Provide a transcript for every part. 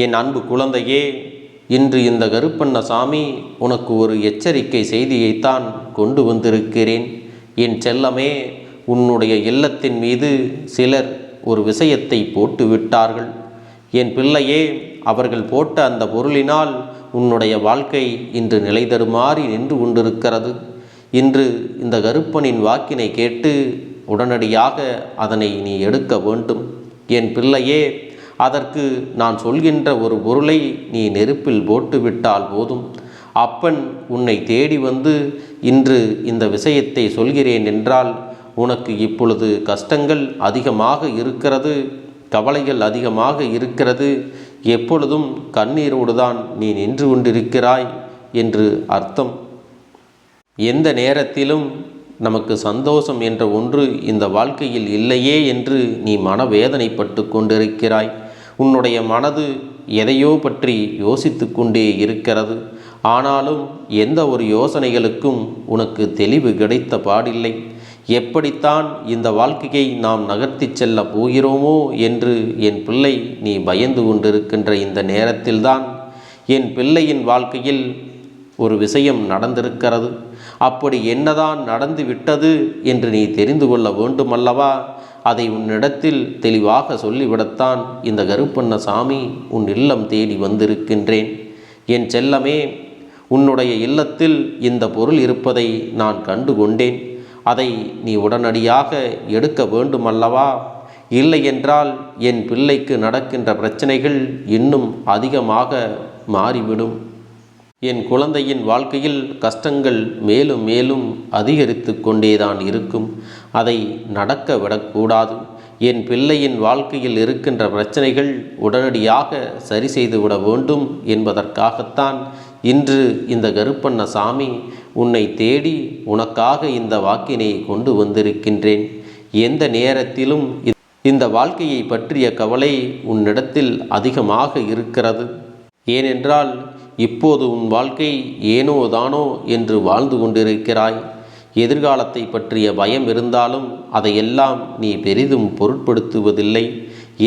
என் அன்பு குழந்தையே, இன்று இந்த கருப்பண்ணசாமி உனக்கு ஒரு எச்சரிக்கை செய்தியைத்தான் கொண்டு வந்திருக்கிறேன். என் செல்லமே, உன்னுடைய இல்லத்தின் மீது சிலர் ஒரு விஷயத்தை போட்டு விட்டார்கள். என் பிள்ளையே, அவர்கள் போட்ட அந்த பொருளினால் உன்னுடைய வாழ்க்கை இன்று நிலை தருமாறி நின்று கொண்டிருக்கிறது. இன்று இந்த கருப்பனின் வாக்கினை கேட்டு உடனடியாக அதனை நீ எடுக்க வேண்டும். என் பிள்ளையே, அதற்கு நான் சொல்கின்ற ஒரு பொருளை நீ நெருப்பில் போட்டுவிட்டால் போதும். அப்பன் உன்னை தேடி வந்து இன்று இந்த விஷயத்தை சொல்கிறேன் என்றால் உனக்கு இப்பொழுது கஷ்டங்கள் அதிகமாக இருக்கிறது, கவலைகள் அதிகமாக இருக்கிறது, எப்பொழுதும் கண்ணீரோடு தான் நீ நின்று கொண்டிருக்கிறாய் என்று அர்த்தம். எந்த நேரத்திலும் நமக்கு சந்தோஷம் என்ற ஒன்று இந்த வாழ்க்கையில் இல்லையே என்று நீ மனவேதனைப்பட்டு கொண்டிருக்கிறாய். உன்னுடைய மனது எதையோ பற்றி யோசித்து கொண்டே இருக்கிறது. ஆனாலும் எந்த ஒரு யோசனைகளுக்கும் உனக்கு தெளிவு கிடைத்த பாடில்லை. எப்படித்தான் இந்த வாழ்க்கையை நாம் நகர்த்தி செல்ல போகிறோமோ என்று என் பிள்ளை நீ பயந்து கொண்டிருக்கின்ற இந்த நேரத்தில்தான் என் பிள்ளையின் வாழ்க்கையில் ஒரு விஷயம் நடந்திருக்கிறது. அப்படி என்னதான் நடந்து விட்டது என்று நீ தெரிந்து கொள்ள வேண்டுமல்லவா? அதை உன்னிடத்தில் தெளிவாக சொல்லிவிடத்தான் இந்த கருப்பண்ணசாமி உன் இல்லம் தேடி வந்திருக்கின்றேன். என் செல்லமே, உன்னுடைய இல்லத்தில் இந்த பொருள் இருப்பதை நான் கண்டு கொண்டேன். அதை நீ உடனடியாக எடுக்க வேண்டுமல்லவா? இல்லை என்றால் என் பிள்ளைக்கு நடக்கின்ற பிரச்சனைகள் இன்னும் அதிகமாக மாறிவிடும். என் குழந்தையின் வாழ்க்கையில் கஷ்டங்கள் மேலும் மேலும் அதிகரித்து கொண்டேதான் இருக்கும். அதை நடக்க விடக்கூடாது. என் பிள்ளையின் வாழ்க்கையில் இருக்கின்ற பிரச்சனைகள் உடனடியாக சரி செய்துவிட வேண்டும் என்பதற்காகத்தான் இன்று இந்த கருப்பண்ணசாமி உன்னை தேடி உனக்காக இந்த வாக்கினை கொண்டு வந்திருக்கின்றேன். எந்த நேரத்திலும் இந்த வாழ்க்கையை பற்றிய கவலை உன்னிடத்தில் அதிகமாக இருக்கிறது. ஏனென்றால் இப்போது உன் வாழ்க்கை ஏனோ தானோ என்று வாழ்ந்து கொண்டிருக்கிறாய். எதிர்காலத்தை பற்றிய பயம் இருந்தாலும் அதையெல்லாம் நீ பெரிதும் பொருட்படுத்துவதில்லை.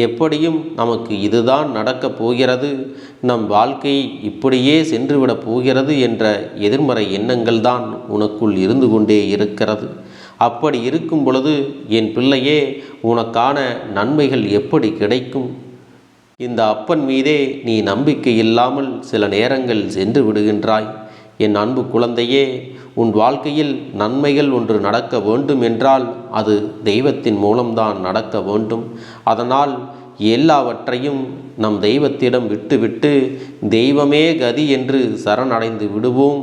எப்படியும் நமக்கு இதுதான் நடக்கப் போகிறது, நம் வாழ்க்கை இப்படியே சென்றுவிடப் போகிறது என்ற எதிர்மறை எண்ணங்கள் தான் உனக்குள் இருந்து கொண்டே இருக்கிறது. அப்படி இருக்கும் பொழுது என் பிள்ளையே, உனக்கான நன்மைகள் எப்படி கிடைக்கும்? இந்த அப்பன் மீதே நீ நம்பிக்கை இல்லாமல் சில நேரங்கள் சென்று விடுகின்றாய். என் அன்பு குழந்தையே, உன் வாழ்க்கையில் நன்மைகள் ஒன்று நடக்க வேண்டும் என்றால் அது தெய்வத்தின் மூலம்தான் நடக்க வேண்டும். அதனால் எல்லாவற்றையும் நம் தெய்வத்திடம் விட்டுவிட்டு தெய்வமே கதி என்று சரணடைந்து விடுவோம்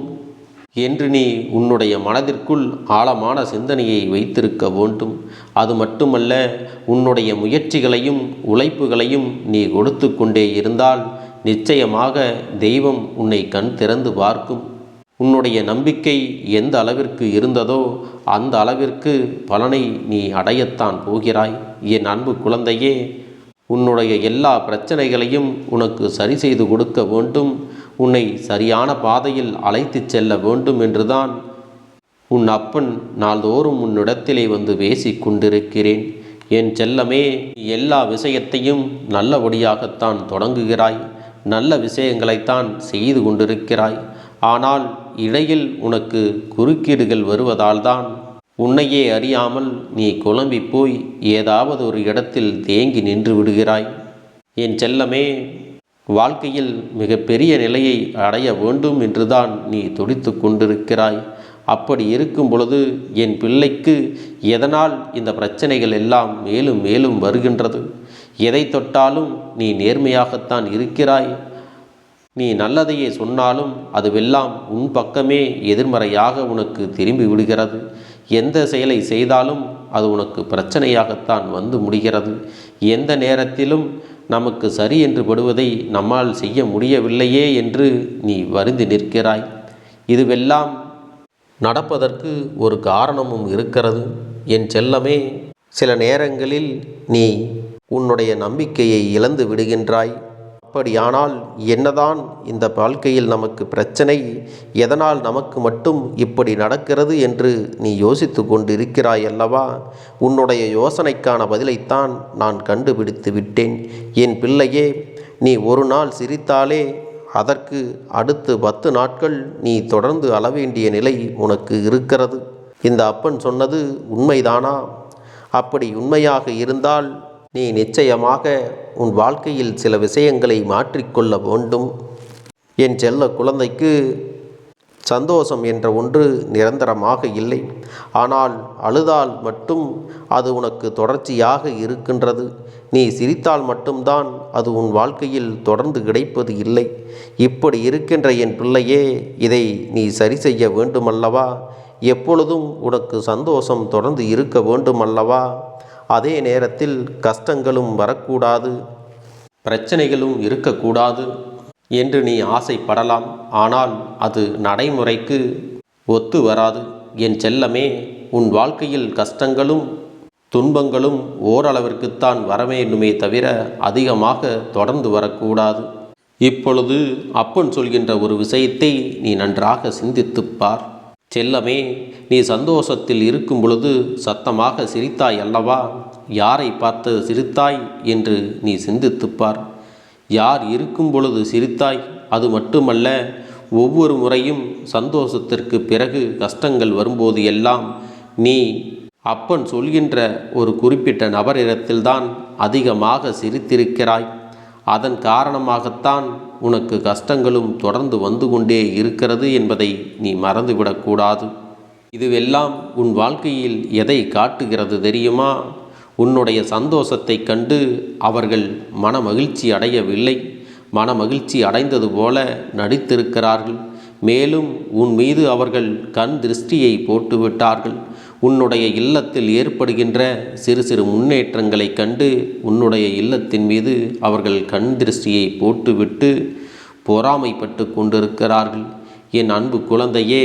என்று நீ உன்னுடைய மனதிற்குள் ஆழமான சிந்தனையை வைத்திருக்க வேண்டும். அது மட்டுமல்ல, உன்னுடைய முயற்சிகளையும் உழைப்புகளையும் நீ கொடுத்து கொண்டே இருந்தால் நிச்சயமாக தெய்வம் உன்னை கண் திறந்து பார்க்கும். உன்னுடைய நம்பிக்கை எந்த அளவிற்கு இருந்ததோ அந்த அளவிற்கு பலனை நீ அடையத்தான் போகிறாய். என் அன்பு குழந்தையே, உன்னுடைய எல்லா பிரச்சனைகளையும் உனக்கு சரி செய்து கொடுக்க வேண்டும், உன்னை சரியான பாதையில் அழைத்து செல்ல வேண்டும் என்றுதான் உன் அப்பன் நாள்தோறும் உன்னிடத்திலே வந்து பேசி கொண்டிருக்கிறேன். என் செல்லமே, எல்லா விஷயத்தையும் நல்லபடியாகத்தான் தொடங்குகிறாய், நல்ல விஷயங்களைத்தான் செய்து கொண்டிருக்கிறாய். ஆனால் இடையில் உனக்கு குறுக்கீடுகள் வருவதால் தான் உன்னையே அறியாமல் நீ குழம்பி போய் ஏதாவது ஒரு இடத்தில் தேங்கி நின்று விடுகிறாய். என் செல்லமே, வாழ்க்கையில் மிகப்பெரிய நிலையை அடைய வேண்டும் என்றுதான் நீ துடித்து கொண்டிருக்கிறாய். அப்படி இருக்கும் பொழுது என் பிள்ளைக்கு எதனால் இந்த பிரச்சனைகள் எல்லாம் மேலும் மேலும் வருகின்றது? எதை தொட்டாலும் நீ நேர்மையாகத்தான் இருக்கிறாய். நீ நல்லதையே சொன்னாலும் அதுவெல்லாம் உன் பக்கமே எதிர்மறையாக உனக்கு திரும்பி விடுகிறது. எந்த செயலை செய்தாலும் அது உனக்கு பிரச்சனையாகத்தான் வந்து முடிகிறது. எந்த நேரத்திலும் நமக்கு சரி என்று படுவதை நம்மால் செய்ய முடியவில்லையே என்று நீ வருந்தி நிற்கிறாய். இதுவெல்லாம் நடப்பதற்கு ஒரு காரணமும் இருக்கிறது. என் செல்லமே, சில நேரங்களில் நீ உன்னுடைய நம்பிக்கையை இழந்து விடுகின்றாய். அப்படியானால் என்னதான் இந்த வாழ்க்கையில் நமக்கு பிரச்சனை, எதனால் நமக்கு மட்டும் இப்படி நடக்கிறது என்று நீ யோசித்து கொண்டிருக்கிறாய் அல்லவா? உன்னுடைய யோசனைக்கான பதிலைத்தான் நான் கண்டுபிடித்து விட்டேன். என் பிள்ளையே, நீ ஒரு நாள் சிரித்தாலே அதற்கு அடுத்து 10 நாட்கள் நீ தொடர்ந்து அழவேண்டிய நிலை உனக்கு இருக்கிறது. இந்த அப்பன் சொன்னது உண்மைதானா? அப்படி உண்மையாக இருந்தால் நீ நிச்சயமாக உன் வாழ்க்கையில் சில விஷயங்களை மாற்றிக்கொள்ள வேண்டும். என் செல்ல குழந்தைக்கு சந்தோஷம் என்ற ஒன்று நிரந்தரமாக இல்லை. ஆனால் அழுதால் மட்டும் அது உனக்கு தொடர்ச்சியாக இருக்கின்றது. நீ சிரித்தால் மட்டும்தான் அது உன் வாழ்க்கையில் தொடர்ந்து கிடைப்பது இல்லை. இப்படி இருக்கின்ற என் பிள்ளையே, இதை நீ சரி செய்ய வேண்டுமல்லவா? எப்பொழுதும் உனக்கு சந்தோஷம் தொடர்ந்து இருக்க வேண்டுமல்லவா? அதே நேரத்தில் கஷ்டங்களும் வரக்கூடாது, பிரச்சனைகளும் இருக்கக்கூடாது என்று நீ ஆசைப்படலாம். ஆனால் அது நடைமுறைக்கு ஒத்து வராது. என் செல்லமே, உன் வாழ்க்கையில் கஷ்டங்களும் துன்பங்களும் ஓரளவிற்குத்தான் வரவேண்டுமே தவிர அதிகமாக தொடர்ந்து வரக்கூடாது. இப்பொழுது அப்பன் சொல்கின்ற ஒரு விஷயத்தை நீ நன்றாக சிந்தித்துப்பார். செல்லமே, நீ சந்தோஷத்தில் இருக்கும் பொழுது சத்தமாக சிரித்தாய் அல்லவா? யாரை பார்த்து சிரித்தாய் என்று நீ சிந்தித்துப்பார். யார் இருக்கும் பொழுது சிரித்தாய்? அது மட்டுமல்ல, ஒவ்வொரு முறையும் சந்தோஷத்திற்கு பிறகு கஷ்டங்கள் வரும்போது எல்லாம் நீ அப்பன் சொல்கின்ற ஒரு குறிப்பிட்ட நபரிடத்தில்தான் அதிகமாக சிரித்திருக்கிறாய். அதன் காரணமாகத்தான் உனக்கு கஷ்டங்களும் தொடர்ந்து வந்து கொண்டே இருக்கிறது என்பதை நீ மறந்துவிடக்கூடாது. இதுவெல்லாம் உன் வாழ்க்கையில் எதை காட்டுகிறது தெரியுமா? உன்னுடைய சந்தோஷத்தை கண்டு அவர்கள் மனமகிழ்ச்சி அடையவில்லை, மனமகிழ்ச்சி அடைந்தது போல நடித்திருக்கிறார்கள். மேலும் உன் மீது அவர்கள் கண் திருஷ்டியை போட்டுவிட்டார்கள். உன்னுடைய இல்லத்தில் ஏற்படுகின்ற சிறு சிறு முன்னேற்றங்களை கண்டு உன்னுடைய இல்லத்தின் மீது அவர்கள் கண் திருஷ்டியை போட்டுவிட்டு பொறாமைப்பட்டு கொண்டிருக்கிறார்கள். என் அன்பு குழந்தையே,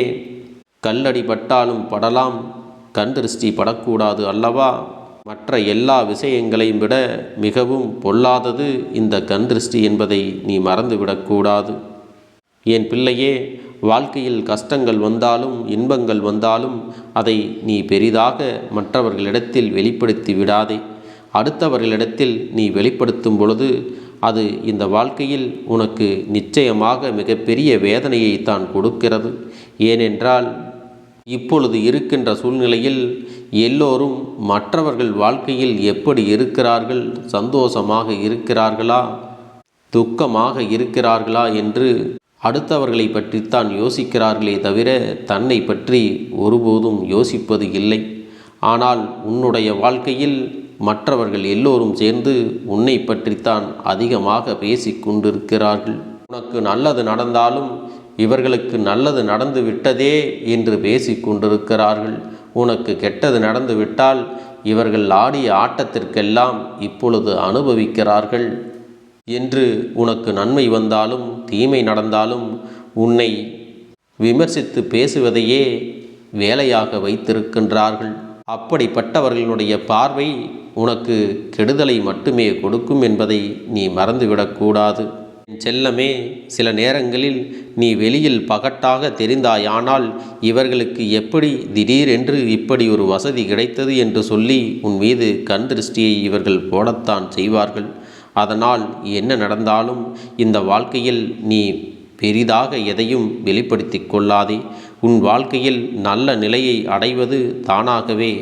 கல்லடி பட்டாலும் படலாம், கண் திருஷ்டி படக்கூடாது அல்லவா? மற்ற எல்லா விஷயங்களையும் விட மிகவும் பொல்லாதது இந்த கண் திருஷ்டி என்பதை நீ மறந்துவிடக்கூடாது. என் பிள்ளையே, வாழ்க்கையில் கஷ்டங்கள் வந்தாலும் இன்பங்கள் வந்தாலும் அதை நீ பெரிதாக மற்றவர்களிடத்தில் வெளிப்படுத்தி விடாதே. அடுத்தவர்களிடத்தில் நீ வெளிப்படுத்தும் பொழுது அது இந்த வாழ்க்கையில் உனக்கு நிச்சயமாக மிகப்பெரிய வேதனையை தான் கொடுக்கிறது. ஏனென்றால் இப்பொழுது இருக்கின்ற சூழ்நிலையில் எல்லோரும் மற்றவர்கள் வாழ்க்கையில் எப்படி இருக்கிறார்கள், சந்தோஷமாக இருக்கிறார்களா, துக்கமாக இருக்கிறார்களா என்று அடுத்தவர்களை பற்றித்தான் யோசிக்கிறார்களே தவிர தன்னை பற்றி ஒருபோதும் யோசிப்பது இல்லை. ஆனால் உன்னுடைய வாழ்க்கையில் மற்றவர்கள் எல்லோரும் சேர்ந்து உன்னை பற்றித்தான் அதிகமாக பேசிக்கொண்டிருக்கிறார்கள். உனக்கு நல்லது நடந்தாலும் இவர்களுக்கு நல்லது நடந்து விட்டதே என்று பேசிக்கொண்டிருக்கிறார்கள். உனக்கு கெட்டது நடந்து விட்டால் இவர்கள் ஆடிய ஆட்டத்திற்கெல்லாம் இப்பொழுது அனுபவிக்கிறார்கள் என்று, உனக்கு நன்மை வந்தாலும் தீமை நடந்தாலும் உன்னை விமர்சித்து பேசுவதையே வேலையாக வைத்திருக்கின்றார்கள். அப்படிப்பட்டவர்களுடைய பார்வை உனக்கு கெடுதலை மட்டுமே கொடுக்கும் என்பதை நீ மறந்துவிடக்கூடாது. செல்லமே, சில நேரங்களில் நீ வெளியில் பகட்டாக தெரிந்தாயானால் இவர்களுக்கு எப்படி திடீரென்று இப்படி ஒரு வசதி கிடைத்தது என்று சொல்லி உன் மீது கண் திருஷ்டியை இவர்கள் போடத்தான் செய்வார்கள். அதனால் என்ன நடந்தாலும் இந்த வாழ்க்கையில் நீ பெரிதாக எதையும் வெளிப்படுத்தி கொள்ளாதே. உன் வாழ்க்கையில் நல்ல நிலையை அடைவது தானாகவே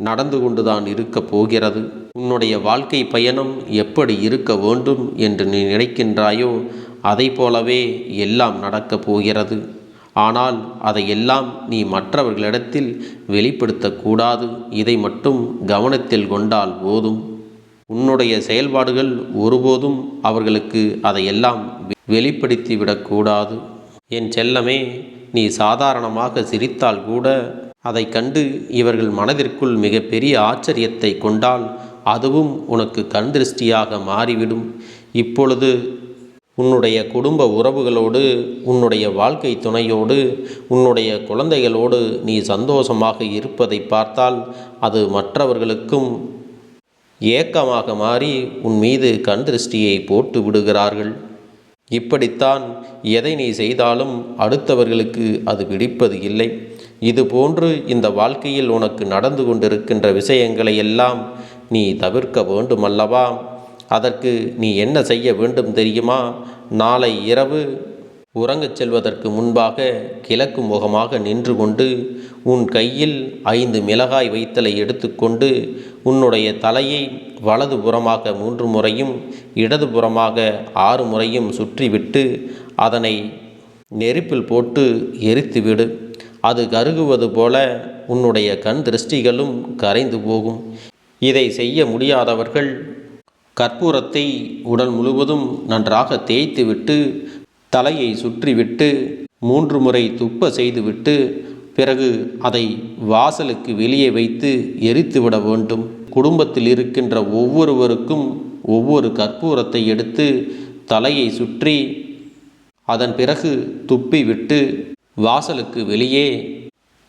நடந்து கொண்டுதான் இருக்கப் போகிறது. உன்னுடைய வாழ்க்கை பயணம் எப்படி இருக்க வேண்டும் என்று நீ நினைக்கின்றாயோ அதை போலவே எல்லாம் நடக்கப் போகிறது. ஆனால் அதையெல்லாம் நீ மற்றவர்களிடத்தில் வெளிப்படுத்தக்கூடாது. இதை மட்டும் கவனத்தில் கொண்டால் போதும். உன்னுடைய செயல்பாடுகள் ஒருபோதும் அவர்களுக்கு அதையெல்லாம் வெளிப்படுத்தி விடக்கூடாது. என் செல்லமே, நீ சாதாரணமாக சிரித்தால் கூட அதை கண்டு இவர்கள் மனதிற்குள் மிகப்பெரிய ஆச்சரியத்தை கொண்டால் அதுவும் உனக்கு கண் திருஷ்டியாக மாறிவிடும். இப்பொழுது உன்னுடைய குடும்ப உறவுகளோடு, உன்னுடைய வாழ்க்கை துணையோடு, உன்னுடைய குழந்தைகளோடு நீ சந்தோஷமாக இருப்பதை பார்த்தால் அது மற்றவர்களுக்கும் ஏக்கமாக மாறி உன் மீது கண் திருஷ்டியை போட்டு விடுகிறார்கள். இப்படித்தான் எதை நீ செய்தாலும் அடுத்தவர்களுக்கு அது பிடிப்பது இல்லை. இதுபோன்று இந்த வாழ்க்கையில் உனக்கு நடந்து கொண்டிருக்கின்ற விஷயங்களை எல்லாம் நீ தவிர்க்க வேண்டுமல்லவா? அதற்கு நீ என்ன செய்ய வேண்டும் தெரியுமா? நாளை இரவு உறங்கச் செல்வதற்கு முன்பாக கிழக்கு முகமாக நின்று கொண்டு உன் கையில் 5 மிளகாய் வைத்தலை எடுத்துக்கொண்டு உன்னுடைய தலையை வலது புறமாக 3 முறையும் இடது புறமாக 6 முறையும் சுற்றிவிட்டு அதனை நெருப்பில் போட்டு எரித்துவிடு. அது கருகுவது போல உன்னுடைய கண் திருஷ்டிகளும் கரைந்து போகும். இதை செய்ய முடியாதவர்கள் கற்பூரத்தை உடல் முழுவதும் நன்றாக தேய்த்துவிட்டு தலையை சுற்றிவிட்டு 3 முறை துப்ப செய்துவிட்டு பிறகு அதை வாசலுக்கு வெளியே வைத்து எரித்துவிட வேண்டும். குடும்பத்தில் இருக்கின்ற ஒவ்வொருவருக்கும் ஒவ்வொரு கற்பூரத்தை எடுத்து தலையை சுற்றி அதன் பிறகு துப்பிவிட்டு வாசலுக்கு வெளியே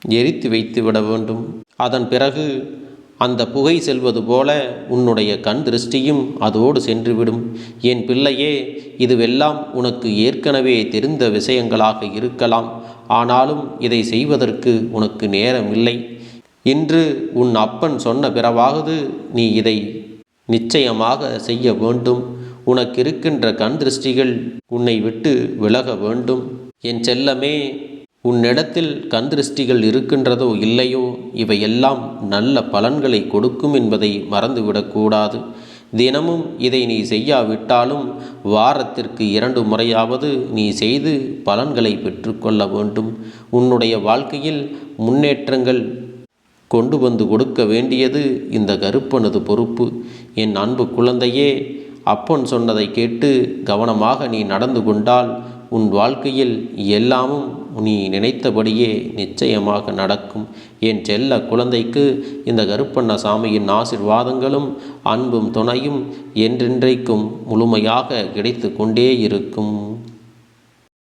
எரித்து வைத்து விட வேண்டும். அதன் பிறகு அந்த புகை செல்வது போல உன்னுடைய கண் திருஷ்டியும் அதோடு சென்றுவிடும். என் பிள்ளையே, இதுவெல்லாம் உனக்கு ஏற்கனவே தெரிந்த விஷயங்களாக இருக்கலாம். ஆனாலும் இதை செய்வதற்கு உனக்கு நேரம் இல்லை. இன்று உன் அப்பன் சொன்ன பிறவாவது நீ இதை நிச்சயமாக செய்ய வேண்டும். உனக்கு இருக்கின்ற கண் திருஷ்டிகள் உன்னை விட்டு விலக வேண்டும். என் செல்லமே, உன்னிடத்தில் கண் திருஷ்டிகள் இருக்கின்றதோ இல்லையோ, இவையெல்லாம் நல்ல பலன்களை கொடுக்கும் என்பதை மறந்துவிடக்கூடாது. தினமும் இதை நீ செய்யாவிட்டாலும் வாரத்திற்கு 2 முறையாவது நீ செய்து பலன்களை பெற்றுக்கொள்ள வேண்டும். உன்னுடைய வாழ்க்கையில் முன்னேற்றங்கள் கொண்டு வந்து கொடுக்க வேண்டியது இந்த கருப்பனது பொறுப்பு. என் அன்பு குழந்தையே, அப்பன் சொன்னதை கேட்டு கவனமாக நீ நடந்து கொண்டால் உன் வாழ்க்கையில் எல்லாமும் நீ நினைத்தபடியே நிச்சயமாக நடக்கும். என் செல்ல குழந்தைக்கு இந்த கருப்பண்ணசாமியின் ஆசீர்வாதங்களும் அன்பும் துணையும் என்றென்றைக்கும் முழுமையாக கிடைத்து கொண்டே இருக்கும்.